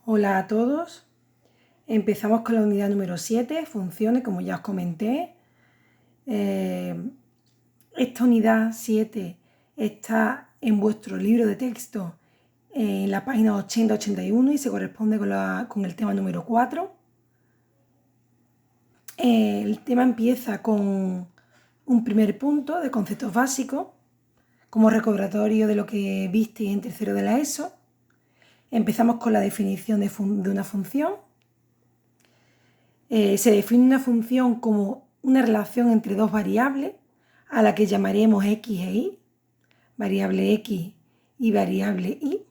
Hola a todos. Empezamos con la unidad número 7, funciones, como ya os comenté. Esta unidad 7 está en vuestro libro de texto en la página 80-81 y se corresponde con el tema número 4. El tema empieza con un primer punto de conceptos básicos, como recordatorio de lo que viste en tercero de la ESO. Empezamos con la definición de una función. Se define una función como una relación entre dos variables a la que llamaremos x e y, variable x y variable y,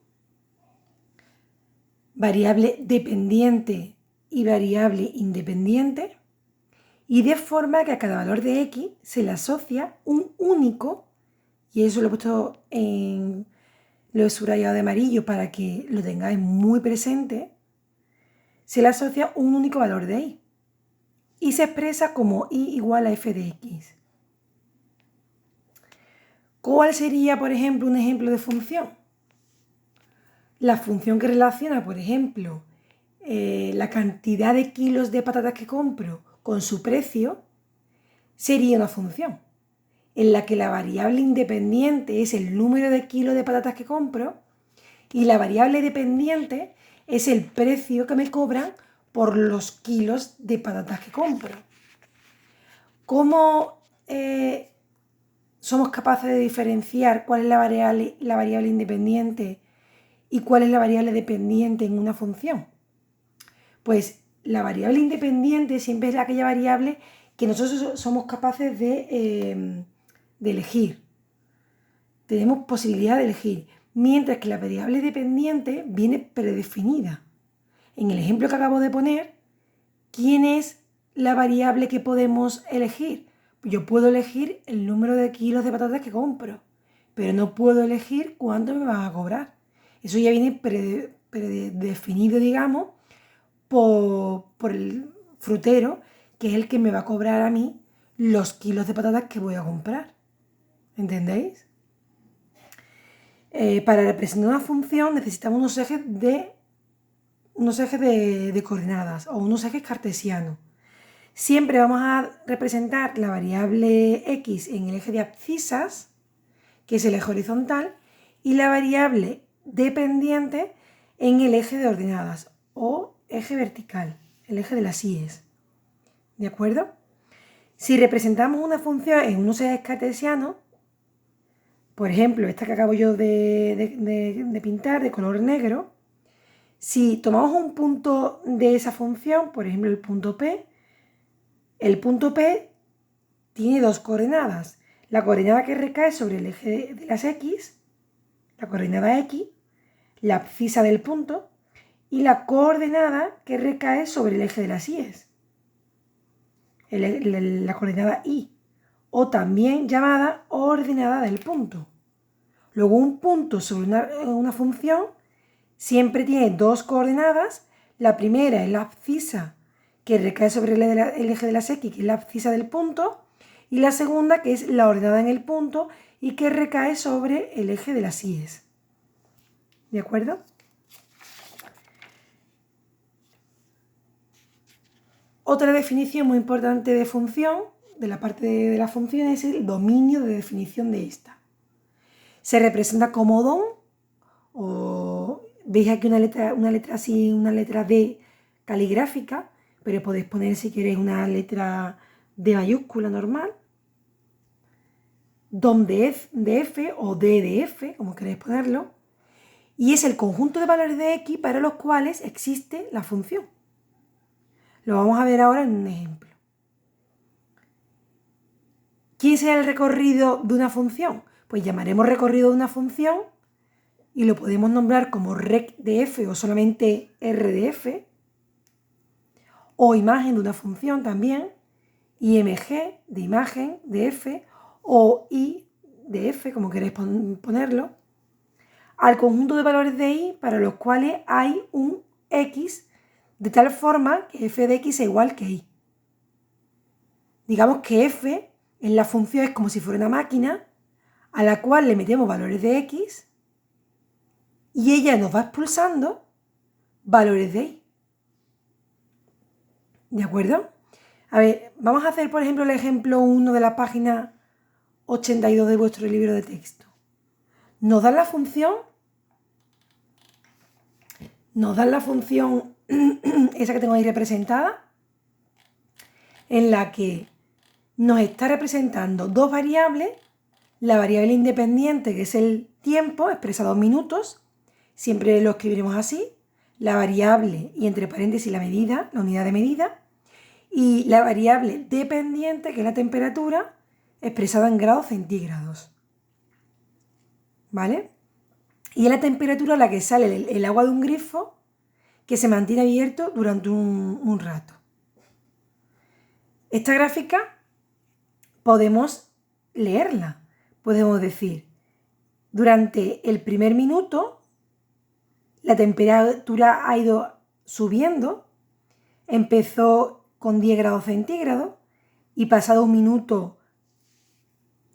variable dependiente y variable independiente, y de forma que a cada valor de x se le asocia un único, y eso lo he puesto lo he subrayado de amarillo para que lo tengáis muy presente, se le asocia un único valor de y. Y se expresa como y igual a f de x. ¿Cuál sería, por ejemplo, un ejemplo de función? La función que relaciona, por ejemplo, la cantidad de kilos de patatas que compro con su precio sería una función en la que la variable independiente es el número de kilos de patatas que compro y la variable dependiente es el precio que me cobran por los kilos de patatas que compro. ¿Cómo somos capaces de diferenciar cuál es la variable independiente y cuál es la variable dependiente en una función? Pues la variable independiente siempre es aquella variable que nosotros somos capaces de elegir. Tenemos posibilidad de elegir, mientras que la variable dependiente viene predefinida. En el ejemplo que acabo de poner, ¿quién es la variable que podemos elegir? Yo puedo elegir el número de kilos de patatas que compro, pero no puedo elegir cuánto me van a cobrar. Eso ya viene predefinido, digamos, por el frutero, que es el que me va a cobrar a mí los kilos de patatas que voy a comprar. ¿Entendéis? Para representar una función necesitamos unos ejes de coordenadas o unos ejes cartesianos. Siempre vamos a representar la variable x en el eje de abscisas, que es el eje horizontal, y la variable dependiente en el eje de ordenadas o eje vertical, el eje de las íes. ¿De acuerdo? Si representamos una función en unos ejes cartesianos, por ejemplo, esta que acabo yo de pintar de color negro, si tomamos un punto de esa función, por ejemplo el punto P tiene dos coordenadas. La coordenada que recae sobre el eje de las X, la coordenada X, la abscisa del punto, y la coordenada que recae sobre el eje de las Y, la coordenada Y, o también llamada ordenada del punto. Luego un punto sobre una función siempre tiene dos coordenadas. La primera es la abscisa que recae sobre el eje de las X, que es la abscisa del punto, y la segunda, que es la ordenada en el punto y que recae sobre el eje de las Y. ¿De acuerdo? Otra definición muy importante de función, de la parte de la función, es el dominio de definición de esta. Se representa como DOM, o veis aquí una letra así, una letra D caligráfica, pero podéis poner si queréis una letra D mayúscula normal, DOM de F o D de F, como queréis ponerlo, y es el conjunto de valores de X para los cuales existe la función. Lo vamos a ver ahora en un ejemplo. ¿Quién será el recorrido de una función? Pues llamaremos recorrido de una función y lo podemos nombrar como rec de f o solamente r de f, o imagen de una función también, img de imagen de f o i de f, como queréis ponerlo, al conjunto de valores de i para los cuales hay un x de tal forma que f de x es igual que i. Digamos que f en la función es como si fuera una máquina a la cual le metemos valores de x y ella nos va expulsando valores de y. ¿De acuerdo? A ver, vamos a hacer, por ejemplo, el ejemplo 1 de la página 82 de vuestro libro de texto. Nos dan la función esa que tengo ahí representada, en la que nos está representando dos variables, la variable independiente, que es el tiempo, expresado en minutos, siempre lo escribiremos así, la variable y entre paréntesis la medida, la unidad de medida, y la variable dependiente, que es la temperatura, expresada en grados centígrados. ¿Vale? Y es la temperatura a la que sale el agua de un grifo que se mantiene abierto durante un rato. Esta gráfica podemos leerla. Podemos decir, durante el primer minuto la temperatura ha ido subiendo, empezó con 10 grados centígrados y pasado un minuto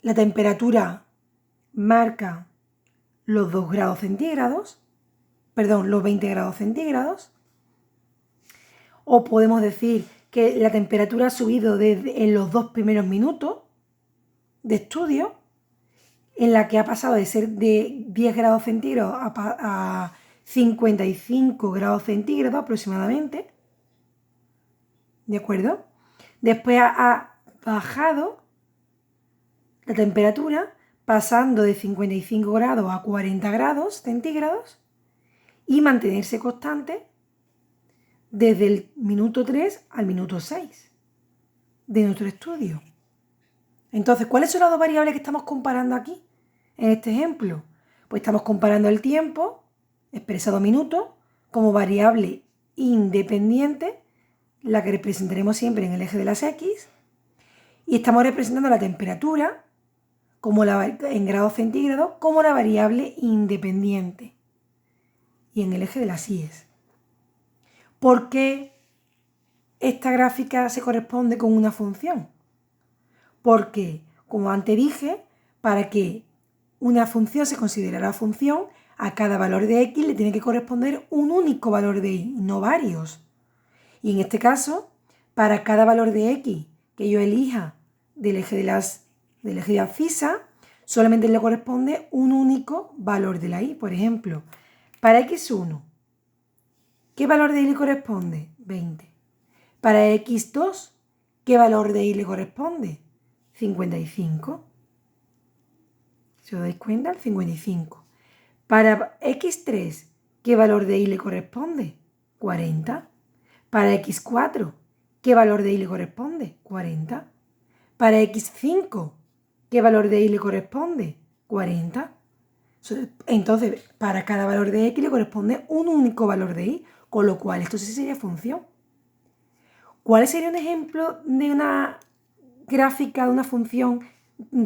la temperatura marca los 2 grados centígrados, perdón, los 20 grados centígrados. O podemos decir que la temperatura ha subido en los 2 primeros minutos de estudio, en la que ha pasado de ser de 10 grados centígrados a 55 grados centígrados aproximadamente. ¿De acuerdo? Después ha bajado la temperatura, pasando de 55 grados a 40 grados centígrados y mantenerse constante desde el minuto 3 al minuto 6 de nuestro estudio. Entonces, ¿cuáles son las dos variables que estamos comparando aquí en este ejemplo? Pues estamos comparando el tiempo, expresado en minutos, como variable independiente, la que representaremos siempre en el eje de las X, y estamos representando la temperatura en grados centígrados como la variable independiente y en el eje de las Y. ¿Por qué esta gráfica se corresponde con una función? Porque, como antes dije, para que una función se considerara función, a cada valor de x le tiene que corresponder un único valor de y, no varios. Y en este caso, para cada valor de x que yo elija del eje de abscisa, solamente le corresponde un único valor de la y. Por ejemplo, para x1, ¿qué valor de y le corresponde? 20. Para x2, ¿qué valor de y le corresponde? 55. Si os dais cuenta, el 55. Para x3, ¿qué valor de y le corresponde? 40. Para x4, ¿qué valor de y le corresponde? 40. Para x5, ¿qué valor de y le corresponde? 40. Entonces, para cada valor de x le corresponde un único valor de y, con lo cual esto sí sería función. ¿Cuál sería un ejemplo de una gráfica de una función,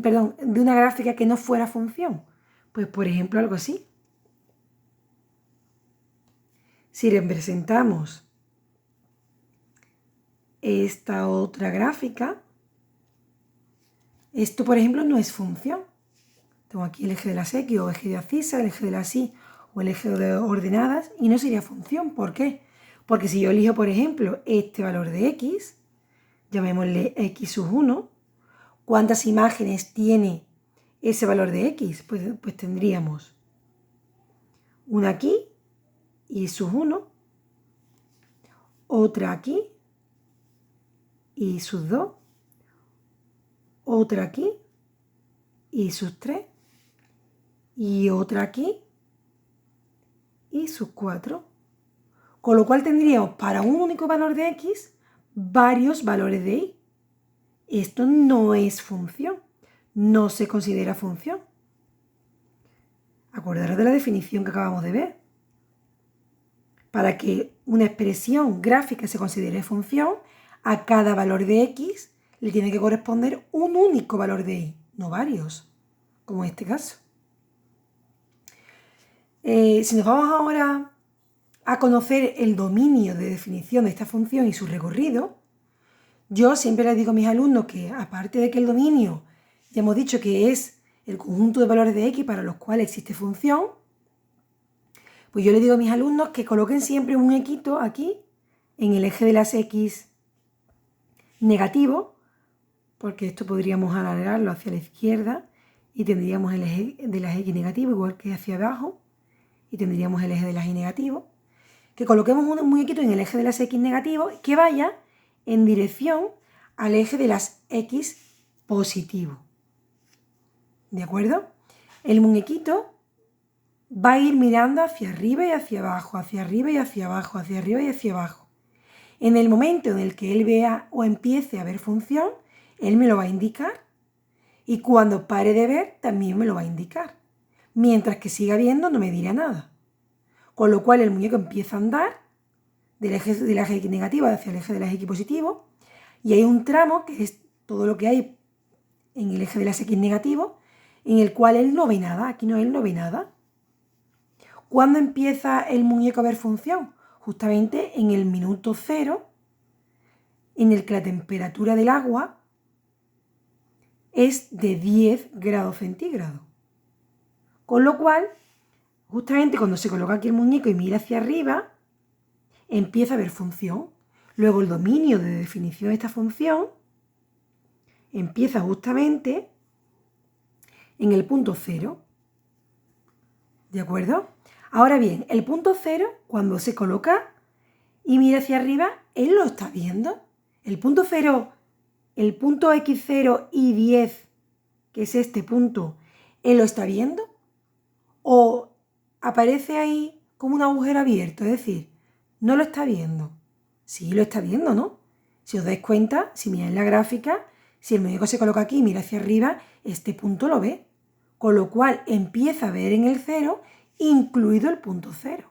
perdón, de una gráfica que no fuera función? Pues, por ejemplo, algo así. Si representamos esta otra gráfica, esto, por ejemplo, no es función. Tengo aquí el eje de las X o eje de abscisa, el eje de las Y o el eje de ordenadas y no sería función. ¿Por qué? Porque si yo elijo, por ejemplo, este valor de X, llamémosle X sub 1, ¿cuántas imágenes tiene ese valor de X? Pues tendríamos una aquí y sub 1, otra aquí y sub 2, otra aquí y sub 3 y otra aquí y sub 4. Con lo cual tendríamos para un único valor de X varios valores de Y. Esto no es función, no se considera función. Acordaros de la definición que acabamos de ver. Para que una expresión gráfica se considere función, a cada valor de X le tiene que corresponder un único valor de Y, no varios, como en este caso. Si nos vamos ahora a conocer el dominio de definición de esta función y su recorrido, yo siempre les digo a mis alumnos que, aparte de que el dominio, ya hemos dicho que es el conjunto de valores de x para los cuales existe función, Pues yo le digo a mis alumnos que coloquen siempre un muñequito aquí, en el eje de las X negativo, porque esto podríamos alargarlo hacia la izquierda y tendríamos el eje de las X negativo igual que hacia abajo y tendríamos el eje de las Y negativo. Que coloquemos un muñequito en el eje de las X negativo que vaya en dirección al eje de las X positivo. ¿De acuerdo? El muñequito va a ir mirando hacia arriba y hacia abajo, hacia arriba y hacia abajo, hacia arriba y hacia abajo. En el momento en el que él vea o empiece a ver función, él me lo va a indicar. Y cuando pare de ver, también me lo va a indicar. Mientras que siga viendo, no me dirá nada. Con lo cual el muñeco empieza a andar del eje de las X negativas hacia el eje de las X positivo. Y hay un tramo, que es todo lo que hay en el eje de las X negativo, en el cual él no ve nada. Aquí él no ve nada. ¿Cuándo empieza el muñeco a ver función? Justamente en el minuto 0, en el que la temperatura del agua es de 10 grados centígrados. Con lo cual, justamente cuando se coloca aquí el muñeco y mira hacia arriba, empieza a ver función. Luego el dominio de definición de esta función empieza justamente en el punto 0. ¿De acuerdo? Ahora bien, el punto 0, cuando se coloca y mira hacia arriba, él lo está viendo. El punto 0, el punto X0 y 10, que es este punto, ¿él lo está viendo? ¿O aparece ahí como un agujero abierto? Es decir, no lo está viendo. Sí, lo está viendo, ¿no? Si os dais cuenta, si miráis la gráfica, si el muñeco se coloca aquí y mira hacia arriba, este punto lo ve. Con lo cual empieza a ver en el 0, incluido el punto 0.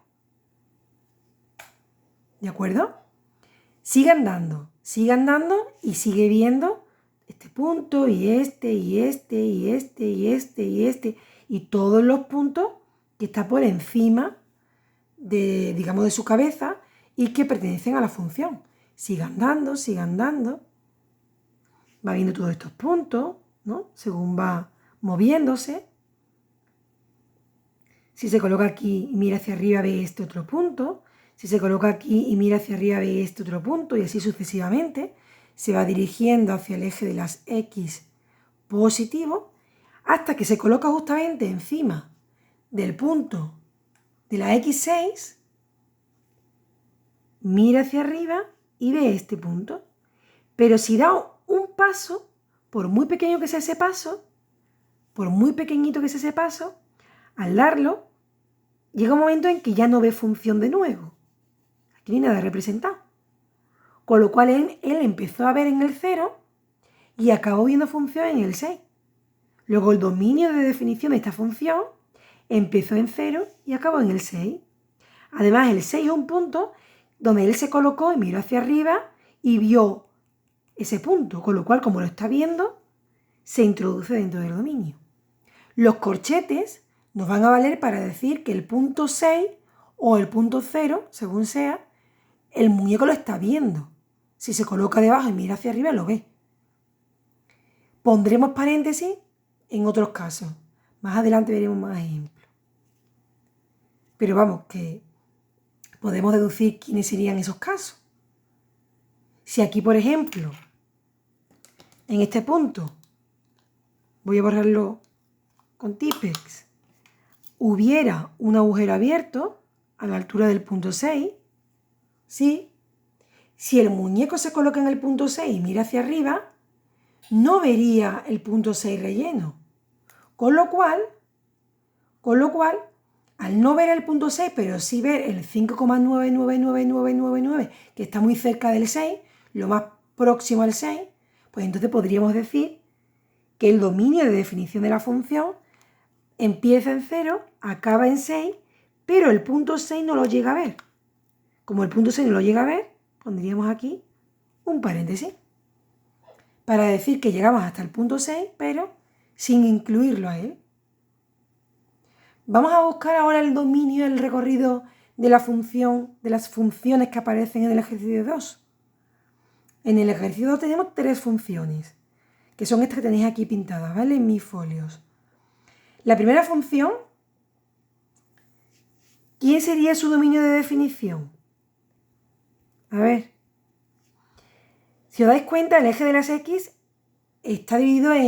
¿De acuerdo? Sigue andando y sigue viendo este punto y este y este y este y este y este y todos los puntos que está por encima de, digamos, de su cabeza y que pertenecen a la función. Sigue andando, va viendo todos estos puntos, ¿no? Según va moviéndose. Si se coloca aquí y mira hacia arriba, ve este otro punto. Si se coloca aquí y mira hacia arriba, ve este otro punto, y así sucesivamente. Se va dirigiendo hacia el eje de las X positivo hasta que se coloca justamente encima del punto de la X6, mira hacia arriba y ve este punto. Pero si da un paso, por muy pequeño que sea ese paso, por muy pequeñito que sea ese paso, al darlo, llega un momento en que ya no ve función de nuevo. Aquí no hay nada representado. Con lo cual él empezó a ver en el 0 y acabó viendo función en el 6. Luego el dominio de definición de esta función empezó en 0 y acabó en el 6. Además, el 6 es un punto donde él se colocó y miró hacia arriba y vio ese punto. Con lo cual, como lo está viendo, se introduce dentro del dominio. Los corchetes nos van a valer para decir que el punto 6 o el punto 0, según sea, el muñeco lo está viendo. Si se coloca debajo y mira hacia arriba, lo ve. Pondremos paréntesis en otros casos. Más adelante veremos más ejemplos. Pero vamos, que podemos deducir quiénes serían esos casos. Si aquí, por ejemplo, en este punto, voy a borrarlo con Tipex, hubiera un agujero abierto a la altura del punto 6, ¿sí? Si el muñeco se coloca en el punto 6 y mira hacia arriba, no vería el punto 6 relleno. Con lo cual, al no ver el punto 6, pero sí ver el 5,99999, que está muy cerca del 6, lo más próximo al 6, pues entonces podríamos decir que el dominio de definición de la función empieza en 0, acaba en 6, pero el punto 6 no lo llega a ver. Como el punto 6 no lo llega a ver, pondríamos aquí un paréntesis para decir que llegamos hasta el punto 6, pero sin incluirlo a él. Vamos a buscar ahora el dominio del recorrido de la función, de las funciones que aparecen en el ejercicio 2. En el ejercicio 2 tenemos 3 funciones, que son estas que tenéis aquí pintadas, ¿vale? En mis folios. La primera función, ¿quién sería su dominio de definición? A ver, si os dais cuenta, el eje de las X está dividido de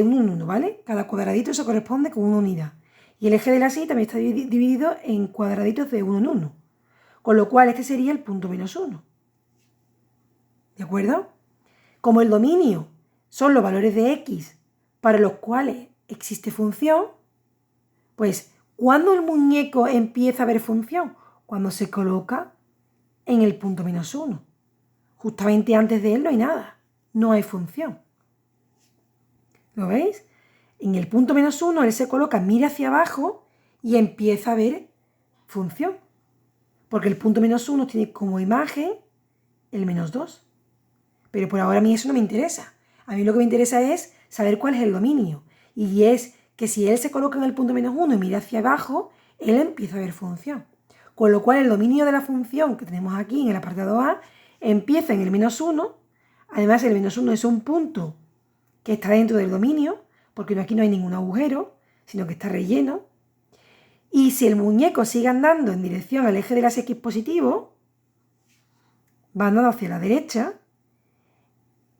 1 en 1, ¿vale? Cada cuadradito se corresponde con una unidad. Y el eje de las Y también está dividido en cuadraditos de 1 en 1. Con lo cual este sería el punto menos 1. ¿De acuerdo? Como el dominio son los valores de X para los cuales existe función, pues ¿cuándo el muñeco empieza a ver función? Cuando se coloca en el punto menos 1. Justamente antes de él no hay nada, no hay función. ¿Lo veis? En el punto menos 1 él se coloca, mira hacia abajo y empieza a ver función. Porque el punto menos 1 tiene como imagen el menos 2. Pero por ahora a mí eso no me interesa. A mí lo que me interesa es saber cuál es el dominio. Y es que si él se coloca en el punto menos 1 y mira hacia abajo, él empieza a ver función. Con lo cual el dominio de la función que tenemos aquí en el apartado A empieza en el menos 1. Además el menos 1 es un punto que está dentro del dominio, porque aquí no hay ningún agujero, sino que está relleno. Y si el muñeco sigue andando en dirección al eje de las X positivo, va andando hacia la derecha,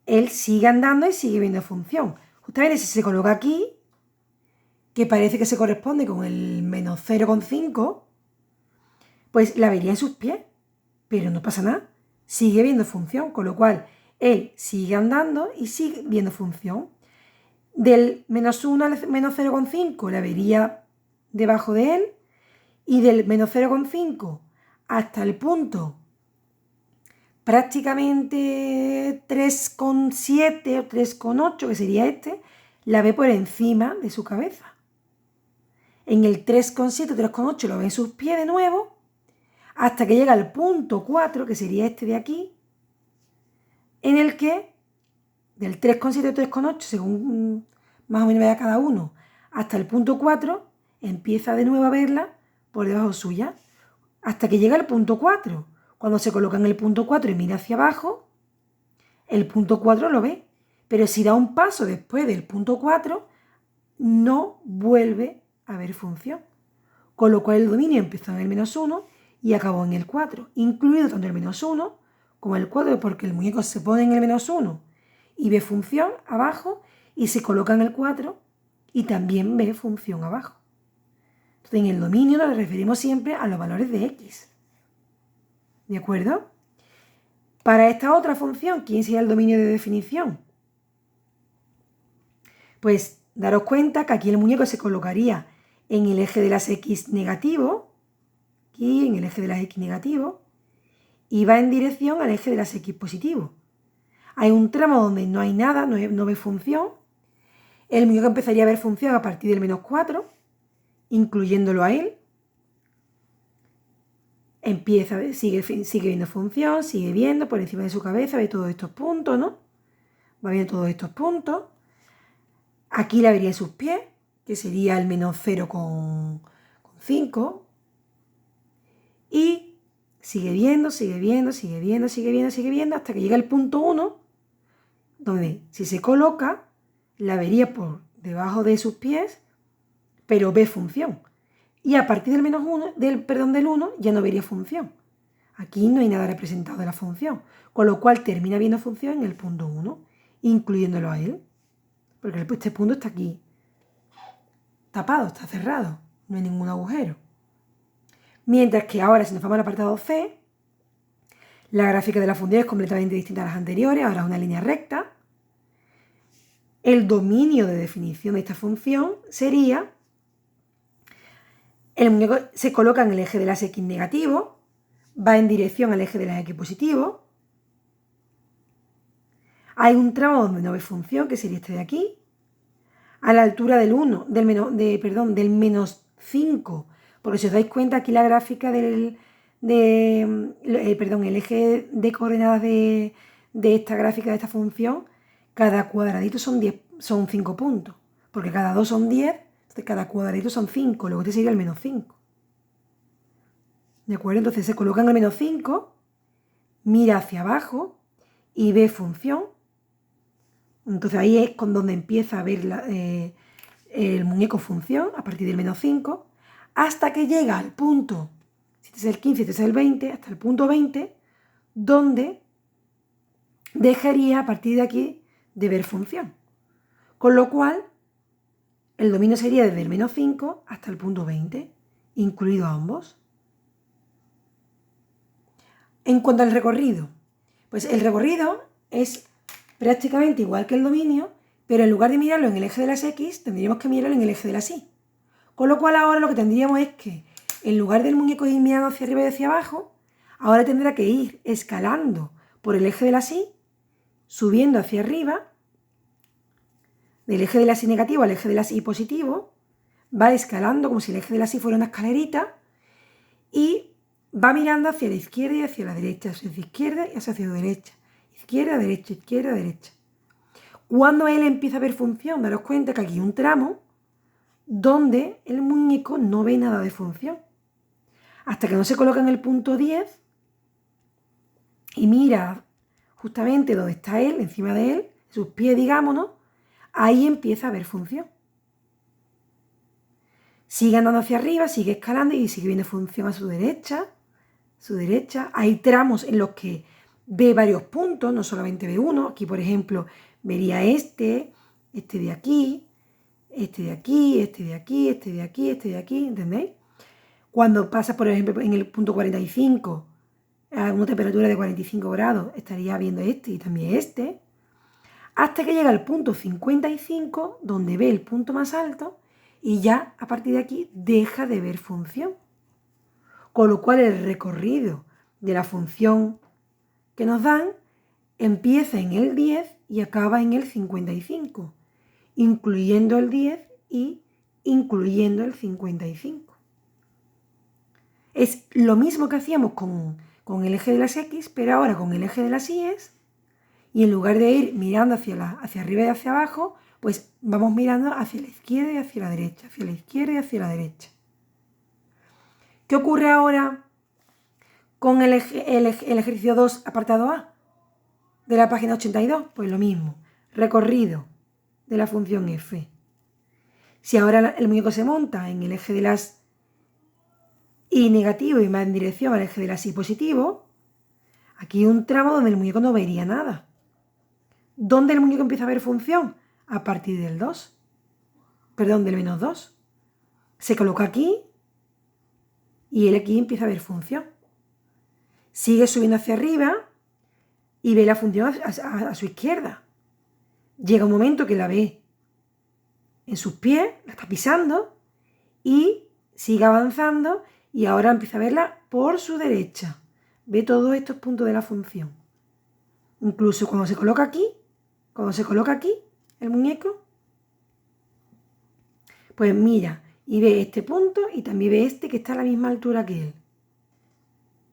él sigue andando y sigue viendo función. Justamente si se coloca aquí, que parece que se corresponde con el menos 0,5, pues la vería en sus pies, pero no pasa nada, sigue viendo función, con lo cual él sigue andando y sigue viendo función. Del menos 1 al menos 0,5 la vería debajo de él, y del menos 0,5 hasta el punto prácticamente 3,7 o 3,8, que sería este, la ve por encima de su cabeza. En el 3,7 o 3,8 lo ve en sus pies de nuevo, hasta que llega al punto 4, que sería este de aquí, en el que del 3,7 o 3,8, según más o menos vea cada uno, hasta el punto 4, empieza de nuevo a verla por debajo suya, hasta que llega al punto 4. Cuando se coloca en el punto 4 y mira hacia abajo, el punto 4 lo ve, pero si da un paso después del punto 4, no vuelve a ver función. Con lo cual el dominio empezó en el menos 1 y acabó en el 4, incluido tanto el menos 1 como el 4, porque el muñeco se pone en el menos 1 y ve función abajo, y se coloca en el 4 y también ve función abajo. Entonces en el dominio nos referimos siempre a los valores de X. ¿De acuerdo? Para esta otra función, ¿quién sería el dominio de definición? Pues daros cuenta que aquí el muñeco se colocaría en el eje de las X negativo, aquí en el eje de las X negativo, y va en dirección al eje de las X positivo. Hay un tramo donde no hay nada, no ve función. El muñeco empezaría a ver función a partir del menos 4, incluyéndolo a él. Empieza, sigue viendo función, sigue viendo por encima de su cabeza, ve todos estos puntos, ¿no? Va viendo todos estos puntos. Aquí la vería en sus pies, que sería el menos 0,5. Y sigue viendo, sigue viendo, sigue viendo, sigue viendo, sigue viendo, hasta que llega el punto 1, donde si se coloca, la vería por debajo de sus pies, pero ve función. Y a partir del menos 1, del 1, ya no vería función. Aquí no hay nada representado de la función, con lo cual termina viendo función en el punto 1, incluyéndolo a él. Porque este punto está aquí tapado, está cerrado, no hay ningún agujero. Mientras que ahora, si nos vamos al apartado C, la gráfica de la función es completamente distinta a las anteriores, ahora es una línea recta. El dominio de definición de esta función sería: el muñeco se coloca en el eje de las X negativo, va en dirección al eje de las X positivo. Hay un tramo donde no ve función, que sería este de aquí. A la altura del menos 5, porque si os dais cuenta aquí la gráfica el eje de coordenadas de esta gráfica de esta función, cada cuadradito son 5 puntos, porque cada 2 son 10, entonces cada cuadradito son 5, luego este sería el menos 5. ¿De acuerdo? Entonces se coloca en el menos 5, mira hacia abajo y ve función. Entonces ahí es con donde empieza a ver el muñeco función, a partir del menos 5, hasta que llega al punto, si este es el 15, este es el 20, hasta el punto 20, donde dejaría a partir de aquí de ver función. Con lo cual, el dominio sería desde el menos 5 hasta el punto 20, incluido ambos. En cuanto al recorrido, pues el recorrido es prácticamente igual que el dominio, pero en lugar de mirarlo en el eje de las X, tendríamos que mirarlo en el eje de las Y. Con lo cual ahora lo que tendríamos es que, en lugar del muñeco ir mirando hacia arriba y hacia abajo, ahora tendrá que ir escalando por el eje de las Y, subiendo hacia arriba, del eje de las Y negativo al eje de las Y positivo, va escalando como si el eje de las Y fuera una escalerita y va mirando hacia la izquierda y hacia la derecha, hacia la izquierda y hacia la derecha, izquierda, derecha, izquierda, derecha. Cuando él empieza a ver función, daros cuenta que aquí hay un tramo donde el muñeco no ve nada de función. Hasta que no se coloca en el punto 10 y mira justamente donde está él, encima de él, sus pies, digámonos, ahí empieza a ver función. Sigue andando hacia arriba, sigue escalando y sigue viendo función a su derecha. Hay tramos en los que ve varios puntos, no solamente ve uno. Aquí, por ejemplo, vería este de aquí, este de aquí, este de aquí, este de aquí, este de aquí, ¿entendéis? Cuando pasa, por ejemplo, en el punto 45, a una temperatura de 45 grados, estaría viendo este y también este, hasta que llega al punto 55, donde ve el punto más alto, y ya a partir de aquí deja de ver función. Con lo cual el recorrido de la función que nos dan empieza en el 10 y acaba en el 55, incluyendo el 10 y incluyendo el 55. Es lo mismo que hacíamos con el eje de las X, pero ahora con el eje de las Y, y en lugar de ir mirando hacia arriba y hacia abajo, pues vamos mirando hacia la izquierda y hacia la derecha, hacia la izquierda y hacia la derecha. ¿Qué ocurre ahora con el ejercicio 2, apartado A, de la página 82? Pues lo mismo, recorrido de la función f. Si ahora el muñeco se monta en el eje de las Y negativo y va en dirección al eje de las Y positivo, aquí hay un tramo donde el muñeco no vería nada. ¿Dónde el muñeco empieza a ver función? A partir del 2. Perdón, del menos 2. Se coloca aquí y él aquí empieza a ver función. Sigue subiendo hacia arriba y ve la función a su izquierda. Llega un momento que la ve en sus pies, la está pisando y sigue avanzando y ahora empieza a verla por su derecha. Ve todos estos puntos de la función. Incluso cuando se coloca aquí el muñeco, pues mira y ve este punto y también ve este que está a la misma altura que él.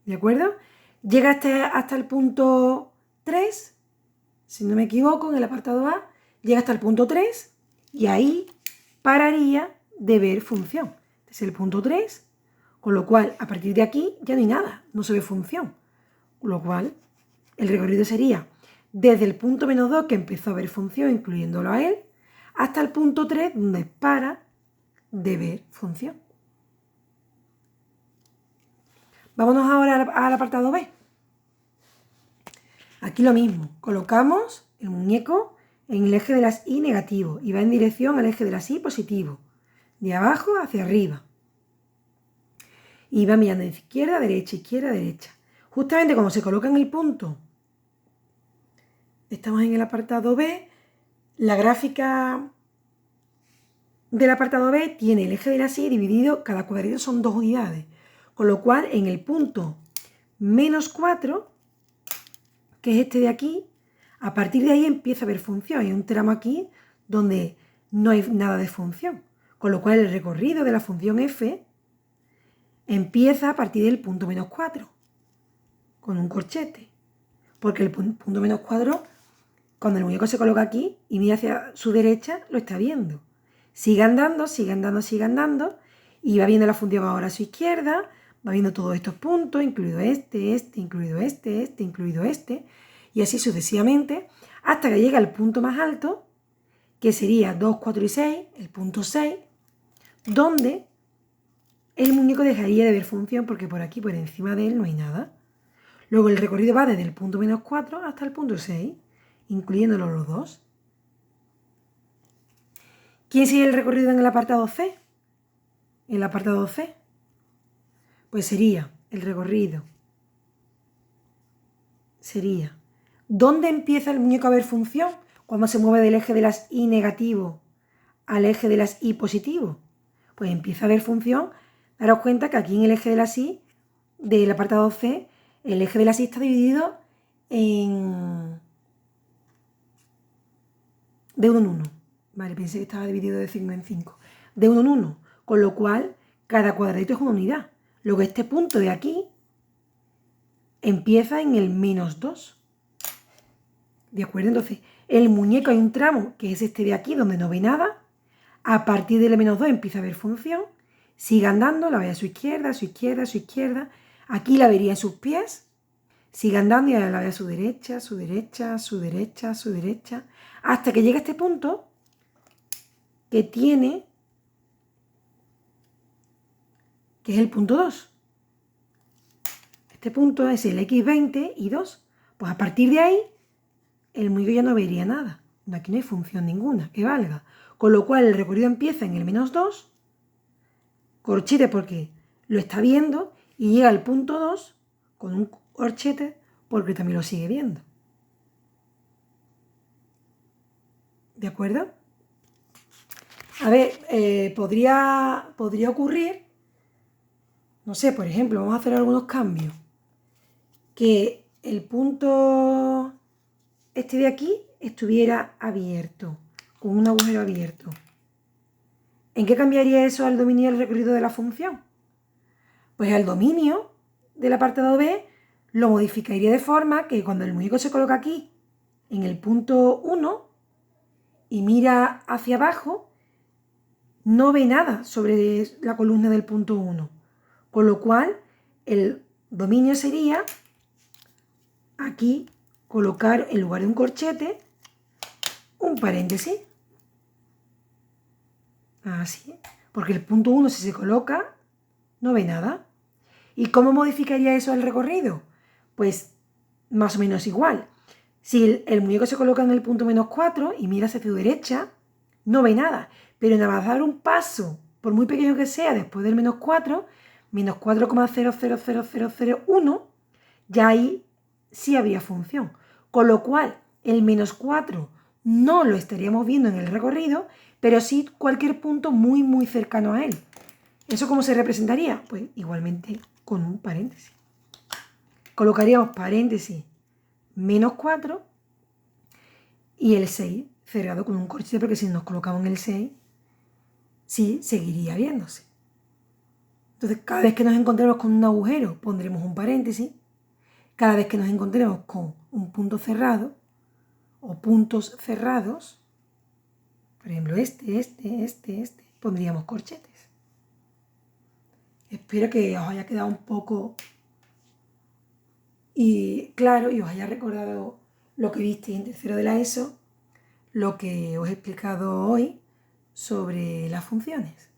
¿De acuerdo? Llega hasta el punto 3, si no me equivoco, en el apartado A, llega hasta el punto 3 y ahí pararía de ver función. Este es el punto 3, con lo cual a partir de aquí ya no hay nada, no se ve función. Con lo cual el recorrido sería desde el punto menos 2 que empezó a ver función, incluyéndolo a él, hasta el punto 3 donde para de ver función. Vámonos ahora al apartado B. Aquí lo mismo, colocamos el muñeco en el eje de las Y negativo y va en dirección al eje de las Y positivo, de abajo hacia arriba. Y va mirando de izquierda a derecha, izquierda a derecha. Justamente cuando se coloca en el punto, estamos en el apartado B, la gráfica del apartado B tiene el eje de las Y dividido, cada cuadrito son 2 unidades. Con lo cual, en el punto menos 4, que es este de aquí, a partir de ahí empieza a haber función. Hay un tramo aquí donde no hay nada de función. Con lo cual, el recorrido de la función f empieza a partir del punto menos 4, con un corchete. Porque el punto menos 4, cuando el muñeco se coloca aquí y mira hacia su derecha, lo está viendo. Sigue andando, sigue andando, sigue andando, y va viendo la función ahora a su izquierda, va viendo todos estos puntos, incluido este, incluido este, incluido este, y así sucesivamente, hasta que llega al punto más alto, que sería 2, 4 y 6, el punto 6, donde el muñeco dejaría de ver función porque por aquí, por encima de él, no hay nada. Luego el recorrido va desde el punto -4 hasta el punto 6, incluyéndolos los dos. ¿Quién sigue el recorrido en el apartado C? El apartado C, pues sería el recorrido. Sería, ¿dónde empieza el muñeco a ver función? Cuando se mueve del eje de las Y negativo al eje de las Y positivo. Pues empieza a ver función. Daros cuenta que aquí en el eje de las Y, del apartado C, el eje de las Y está dividido en de 1 en 1. Vale, pensé que estaba dividido de 5 en 5. De 1 en 1, con lo cual cada cuadradito es una unidad. Luego este punto de aquí empieza en el -2. ¿De acuerdo? Entonces, el muñeco hay un tramo que es este de aquí donde no ve nada. A partir del -2 empieza a ver función. Sigue andando, la ve a su izquierda, a su izquierda, a su izquierda. Aquí la vería en sus pies. Sigue andando y ahora la ve a su derecha, a su derecha, a su derecha, a su derecha. Hasta que llega a este punto que tiene, que es el punto 2. Este punto es el x20 y 2. Pues a partir de ahí, el muñeco ya no vería nada. Aquí no hay función ninguna que valga. Con lo cual el recorrido empieza en el -2, corchete porque lo está viendo, y llega al punto 2 con un corchete porque también lo sigue viendo. ¿De acuerdo? A ver, podría ocurrir, no sé, por ejemplo, vamos a hacer algunos cambios. Que el punto este de aquí estuviera abierto, con un agujero abierto. ¿En qué cambiaría eso al dominio del recorrido de la función? Pues al dominio del apartado B lo modificaría de forma que cuando el muñeco se coloca aquí, en el punto 1, y mira hacia abajo, no ve nada sobre la columna del punto 1. Con lo cual, el dominio sería aquí colocar en lugar de un corchete un paréntesis. Así, porque el punto 1 si se coloca no ve nada. ¿Y cómo modificaría eso el recorrido? Pues más o menos igual. Si el muñeco se coloca en el punto -4 y mira hacia su derecha, no ve nada. Pero nada más dar un paso, por muy pequeño que sea, después del -4, -4,000001, ya ahí sí habría función. Con lo cual, el -4 no lo estaríamos viendo en el recorrido, pero sí cualquier punto muy, muy cercano a él. ¿Eso cómo se representaría? Pues igualmente con un paréntesis. Colocaríamos paréntesis -4 y el 6 cerrado con un corchete, porque si nos colocamos en el 6, sí seguiría viéndose. Entonces, cada vez que nos encontremos con un agujero, pondremos un paréntesis. Cada vez que nos encontremos con un punto cerrado o puntos cerrados, por ejemplo, este, pondríamos corchetes. Espero que os haya quedado un poco claro y os haya recordado lo que visteis en tercero de la ESO, lo que os he explicado hoy sobre las funciones.